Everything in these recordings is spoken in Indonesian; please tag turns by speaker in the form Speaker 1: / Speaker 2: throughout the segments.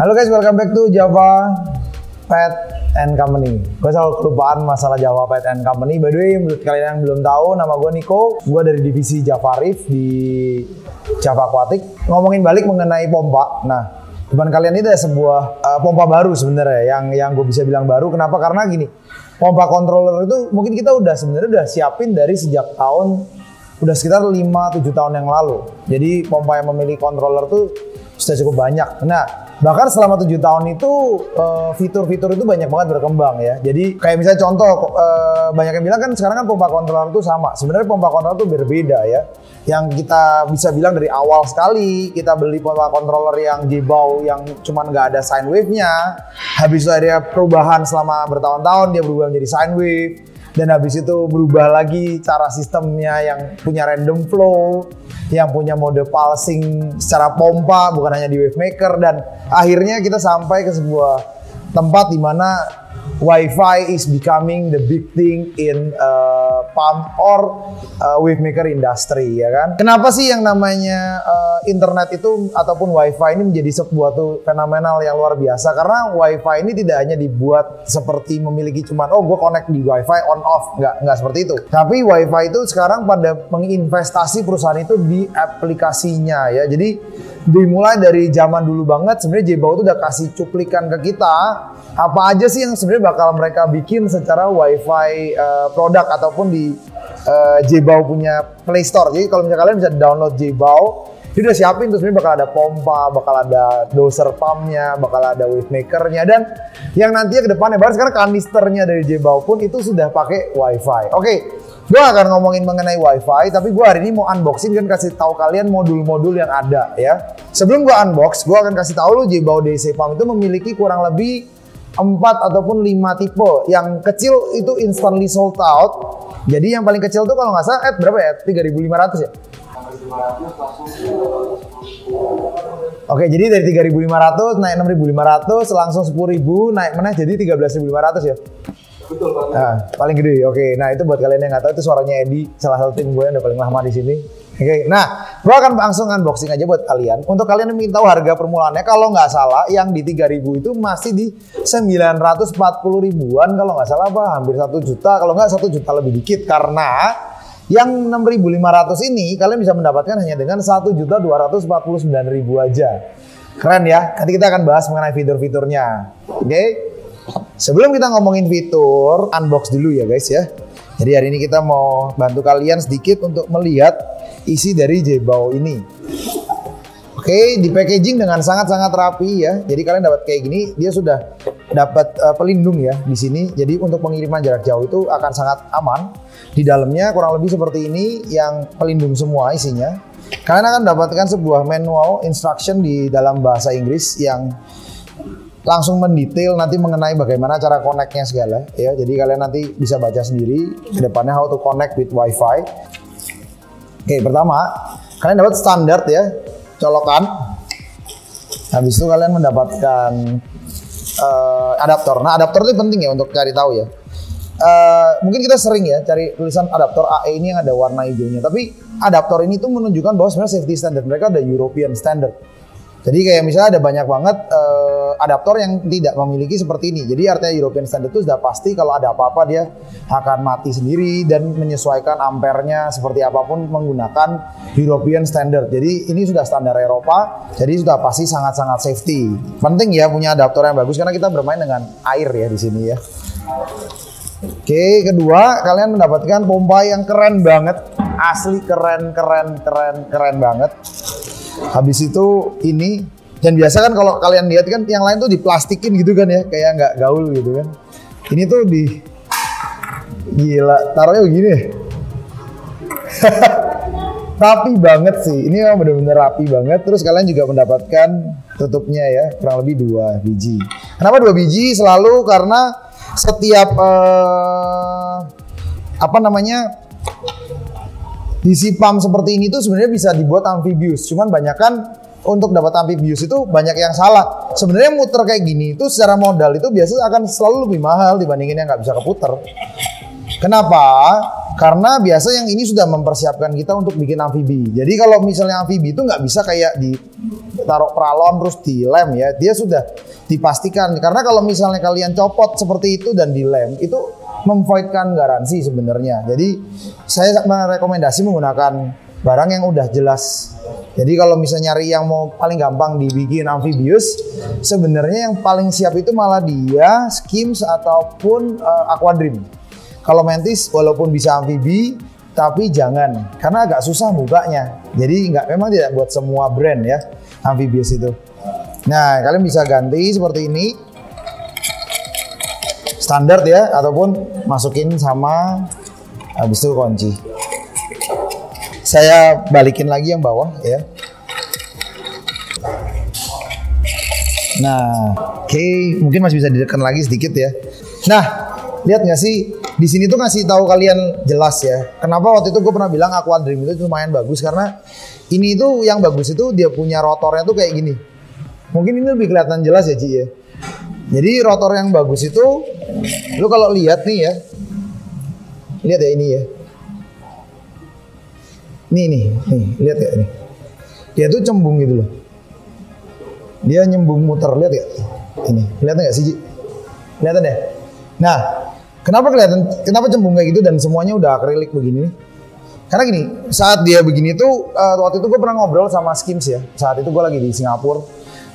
Speaker 1: Halo guys, welcome back to Java Pet and Company. Gue selalu kelupaan masalah Java Pet and Company. By the way, menurut kalian yang belum tahu, nama gue Niko. Gue dari divisi Java Reef di Java Aquatic. Ngomongin balik mengenai pompa. Nah, depan kalian ini ada sebuah pompa baru sebenarnya. Yang gue bisa bilang baru. Kenapa? Karena gini, pompa controller itu mungkin kita sebenarnya udah siapin dari sejak udah sekitar 5-7 tahun yang lalu. Jadi pompa yang memiliki controller tuh sudah cukup banyak. Nah, bahkan selama 7 tahun itu fitur-fitur itu banyak banget berkembang ya. Jadi kayak misalnya contoh, banyak yang bilang kan sekarang kan pompa controller itu sama. Sebenarnya pompa controller itu berbeda ya. Yang kita bisa bilang dari awal sekali kita beli pompa controller yang Jebao yang cuman nggak ada sine wave-nya. Habis itu ada perubahan selama bertahun-tahun, dia berubah menjadi sine wave. Dan habis itu berubah lagi cara sistemnya yang punya random flow, yang punya mode pulsing secara pompa, bukan hanya di wave maker. Dan akhirnya kita sampai ke sebuah tempat di mana Wi-Fi is becoming the big thing in pump or wave maker industry, ya kan? Kenapa sih yang namanya internet itu ataupun Wi-Fi ini menjadi sebuah fenomenal yang luar biasa? Karena Wi-Fi ini tidak hanya dibuat seperti memiliki cuman gue connect di Wi-Fi on off, nggak seperti itu. Tapi Wi-Fi itu sekarang pada menginvestasi perusahaan itu di aplikasinya ya. Jadi dimulai dari zaman dulu banget sebenarnya Jebao itu udah kasih cuplikan ke kita apa aja sih yang sebenarnya bakal mereka bikin secara Wi-Fi produk ataupun di Jebao punya Play Store. Jadi kalau misalnya kalian bisa download Jebao, dia udah siapin tuh sebenarnya bakal ada pompa, bakal ada doser pumpnya, bakal ada wave makernya, dan yang nantinya ke depannya bahkan sekarang kanisternya dari Jebao pun itu sudah pakai Wi-Fi. Oke, gue akan ngomongin mengenai Wi-Fi, tapi gue hari ini mau unboxing dan kasih tahu kalian modul-modul yang ada ya. Sebelum gue unbox, gue akan kasih tahu lu Jebao DC Pump itu memiliki kurang lebih 4 ataupun 5 tipe. Yang kecil itu instantly sold out. Jadi yang paling kecil tuh kalau nggak salah berapa ya? 3.500 ya? Oke, jadi dari 3.500 naik 6.500 langsung 10.000 naik mana jadi 13.500 ya? Betul, Pak. Nah, paling gede. Oke, nah itu buat kalian yang nggak tahu itu suaranya Edi, salah satu tim gue yang udah paling lama di sini. Oke, nah gue akan langsung unboxing aja buat kalian. Untuk kalian yang ingin tahu harga permulaannya, kalau nggak salah yang di 3.000 itu masih di 940 ribuan kalau nggak salah, Pak, hampir 1 juta, kalau nggak 1 juta lebih dikit. Karena yang 6.500 ini kalian bisa mendapatkan hanya dengan 1.249.000 aja. Keren ya. Nanti kita akan bahas mengenai fitur-fiturnya. Oke. Sebelum kita ngomongin fitur, unbox dulu ya guys ya. Jadi hari ini kita mau bantu kalian sedikit untuk melihat isi dari Jebao ini. Oke, di packaging dengan sangat-sangat rapi ya. Jadi kalian dapat kayak gini, dia sudah dapat pelindung ya di sini. Jadi untuk pengiriman jarak jauh itu akan sangat aman. Di dalamnya kurang lebih seperti ini yang pelindung semua isinya. Kalian akan dapatkan sebuah manual instruction di dalam bahasa Inggris yang langsung mendetail nanti mengenai bagaimana cara connect-nya segala ya. Jadi kalian nanti bisa baca sendiri ke depannya how to connect with Wi-Fi. Oke, pertama kalian dapat standar ya, colokan. Habis itu kalian mendapatkan adaptor. Nah, adaptor itu penting ya untuk cari tahu ya. Mungkin kita sering ya cari tulisan adaptor AE ini yang ada warna hijaunya. Tapi adaptor ini tuh menunjukkan bahwa sebenarnya safety standard mereka ada European standard. Jadi kayak misalnya ada banyak banget adaptor yang tidak memiliki seperti ini. Jadi artinya European Standard itu sudah pasti kalau ada apa-apa dia akan mati sendiri dan menyesuaikan ampernya seperti apapun menggunakan European Standard. Jadi ini sudah standar Eropa, jadi sudah pasti sangat-sangat safety. Penting ya punya adaptor yang bagus karena kita bermain dengan air ya di sini ya. Oke, kedua kalian mendapatkan pompa yang keren banget, asli keren banget. Habis itu ini, dan biasa kan kalau kalian lihat kan yang lain tuh diplastikin gitu kan ya, kayak nggak gaul gitu kan. Ini tuh gila, taruhnya begini. Rapi banget sih, ini memang bener-bener rapi banget. Terus kalian juga mendapatkan tutupnya ya, kurang lebih 2 biji. Kenapa 2 biji? Selalu karena setiap DC pump seperti ini tuh sebenarnya bisa dibuat amphibious. Cuman banyak kan untuk dapat amphibious itu banyak yang salah. Sebenarnya muter kayak gini itu secara modal itu biasanya akan selalu lebih mahal dibandingin yang nggak bisa keputer. Kenapa? Karena biasa yang ini sudah mempersiapkan kita untuk bikin amfibi. Jadi kalau misalnya amfibi itu nggak bisa kayak ditaruh pralon terus dilem ya. Dia sudah dipastikan. Karena kalau misalnya kalian copot seperti itu dan dilem, itu memvoidkan garansi sebenarnya. Jadi saya merekomendasi menggunakan barang yang udah jelas. Jadi kalau misalnya nyari yang mau paling gampang dibikin amphibious, sebenarnya yang paling siap itu malah dia Skims ataupun Aquadream. Kalau Mantis walaupun bisa amfibi, tapi jangan, karena agak susah bukanya. Jadi memang tidak buat semua brand ya amphibious itu. Nah, kalian bisa ganti seperti ini, standar ya, ataupun masukin sama, habis itu kunci. Saya balikin lagi yang bawah ya. Nah, oke, mungkin masih bisa ditekan lagi sedikit ya. Nah, lihat nggak sih? Di sini tuh ngasih tahu kalian jelas ya. Kenapa waktu itu gue pernah bilang Aquadream itu lumayan bagus, karena ini tuh yang bagus itu dia punya rotornya tuh kayak gini. Mungkin ini lebih kelihatan jelas ya Ci ya. Jadi rotor yang bagus itu, lu kalau lihat nih ya, lihat ya ini ya. Nih, lihat ya ini. Dia tuh cembung gitu loh. Dia nyembung muter, lihat ya. Ini, kelihatan nggak sih Ci? Kelihatan ya? Nah, kenapa cembung kayak gitu dan semuanya udah akrilik begini nih? Karena gini, saat dia begini tuh waktu itu gue pernah ngobrol sama Skims ya. Saat itu gue lagi di Singapura.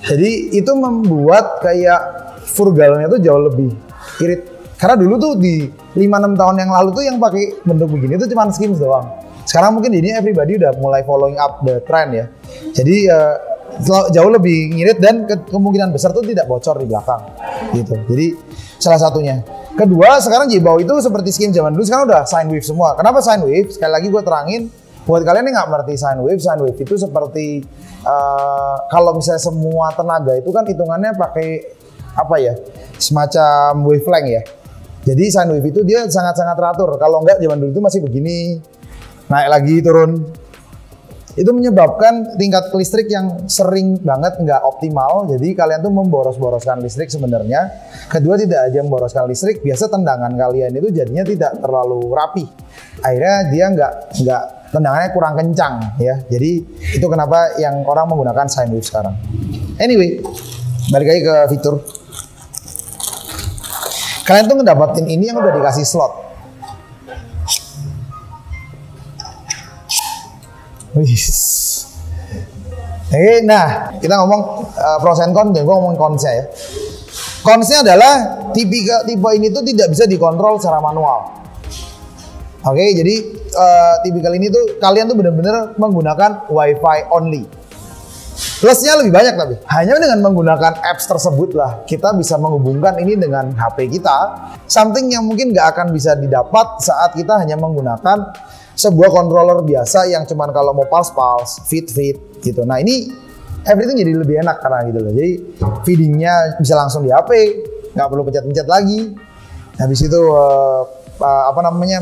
Speaker 1: Jadi itu membuat kayak furgalnya tuh jauh lebih irit. Karena dulu tuh di 5-6 tahun yang lalu tuh yang pakai bentuk begini tuh cuma Skims doang. Sekarang mungkin ini everybody udah mulai following up the trend ya. Jadi jauh lebih ngirit dan kemungkinan besar tuh tidak bocor di belakang gitu. Jadi salah satunya. Kedua, sekarang Jibao itu seperti Skims zaman dulu, sekarang udah sine wave semua. Kenapa sine wave? Sekali lagi gue terangin, buat kalian yang nggak mengerti sine wave itu seperti kalau misalnya semua tenaga itu kan hitungannya pakai apa ya, semacam wavelength ya. Jadi sine wave itu dia sangat-sangat teratur. Kalau nggak zaman dulu itu masih begini, naik lagi turun. Itu menyebabkan tingkat listrik yang sering banget nggak optimal. Jadi kalian tuh memboros-boroskan listrik sebenarnya. Kedua, tidak aja memboroskan listrik, biasa tendangan kalian itu jadinya tidak terlalu rapi. Akhirnya dia nggak tendangannya kurang kencang ya. Jadi itu kenapa yang orang menggunakan sine wave sekarang. Anyway, balik lagi ke fitur. Kalian tuh ngedapatin ini yang udah dikasih slot. Oke, nah kita ngomong pros and cons dan gue ngomong consnya ya. Consnya adalah tipe ini tuh tidak bisa dikontrol secara manual. Oke, jadi tipikal ini tuh kalian tuh benar-benar menggunakan WiFi only. Plusnya lebih banyak tapi hanya dengan menggunakan apps tersebut lah kita bisa menghubungkan ini dengan HP kita. Something yang mungkin nggak akan bisa didapat saat kita hanya menggunakan sebuah controller biasa yang cuman kalau mau pulse fit gitu. Nah ini everything jadi lebih enak karena gitu loh. Jadi feedingnya bisa langsung di HP, nggak perlu pencet-pencet lagi. Habis itu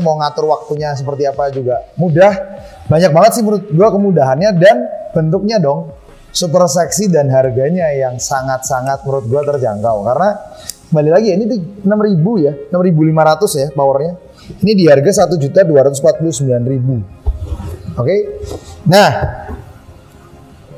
Speaker 1: mau ngatur waktunya seperti apa juga mudah. Banyak banget sih menurut gua kemudahannya dan bentuknya dong super seksi dan harganya yang sangat-sangat menurut gua terjangkau. Karena kembali lagi ya, ini 6.000 ya, 6.500 ya powernya. Ini di harga 1.249.000. Oke. Nah,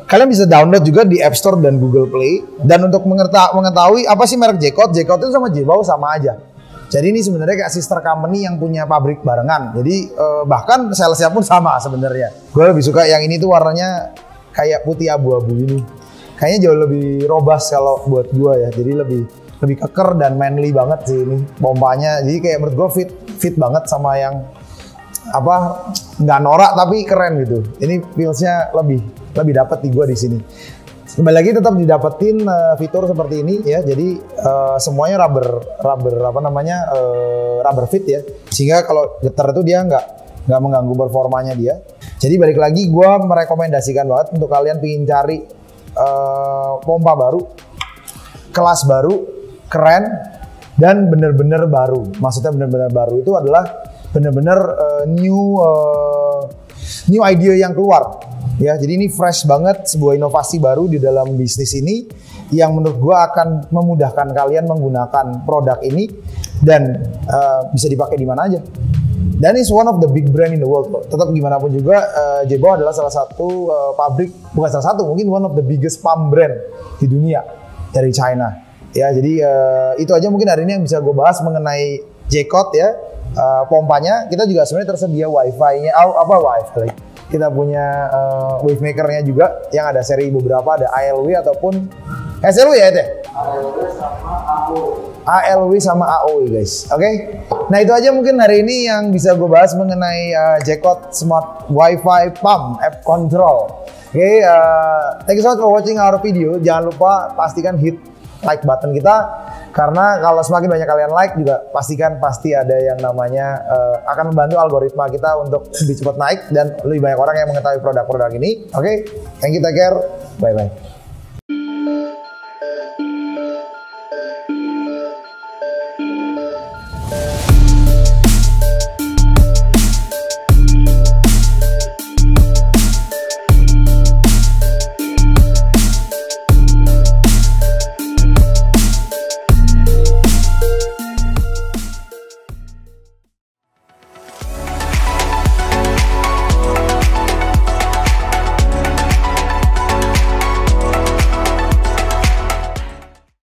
Speaker 1: kalian bisa download juga di App Store dan Google Play. Dan untuk mengetahui apa sih merek J-Code itu sama Jibao sama aja. Jadi ini sebenarnya kayak sister company yang punya pabrik barengan. Jadi bahkan salesnya pun sama sebenarnya. Gue lebih suka yang ini tuh warnanya kayak putih abu-abu ini. Kayaknya jauh lebih robust kalau buat gue ya. Jadi lebih keker dan manly banget sih ini pompanya. Jadi kayak menurut gue fit banget sama yang nggak norak tapi keren gitu. Ini feelsnya lebih dapat di gue di sini. Kembali lagi tetap didapetin fitur seperti ini ya. Jadi semuanya rubber fit ya. Sehingga kalau getar itu dia nggak mengganggu performanya dia. Jadi balik lagi gue merekomendasikan banget untuk kalian pengen cari pompa baru, kelas baru, keren dan bener-bener baru. Maksudnya bener-bener baru itu adalah bener-bener new idea yang keluar ya. Jadi ini fresh banget, sebuah inovasi baru di dalam bisnis ini yang menurut gua akan memudahkan kalian menggunakan produk ini dan bisa dipakai di mana aja. Dan is one of the big brand in the world kok. Tetap gimana pun juga, Jaybao adalah salah satu pabrik, bukan salah satu, mungkin one of the biggest pump brand di dunia dari China. Ya, jadi itu aja mungkin hari ini yang bisa gue bahas mengenai J-Code ya. Pompanya, kita juga sebenarnya tersedia Wi-Fi-nya, Wi-Fi. Kita punya wave maker-nya juga yang ada seri beberapa, ada ALW ataupun SLW ya itu. ALW sama AOE guys, oke? Nah itu aja mungkin hari ini yang bisa gue bahas mengenai J-Code Smart Wi-Fi Pump App Control. Oke, thank you so much for watching our video. Jangan lupa pastikan hit like button kita, karena kalau semakin banyak kalian like juga pasti ada yang namanya akan membantu algoritma kita untuk lebih cepat naik dan lebih banyak orang yang mengetahui produk-produk ini. Oke, thank you, take care, bye bye.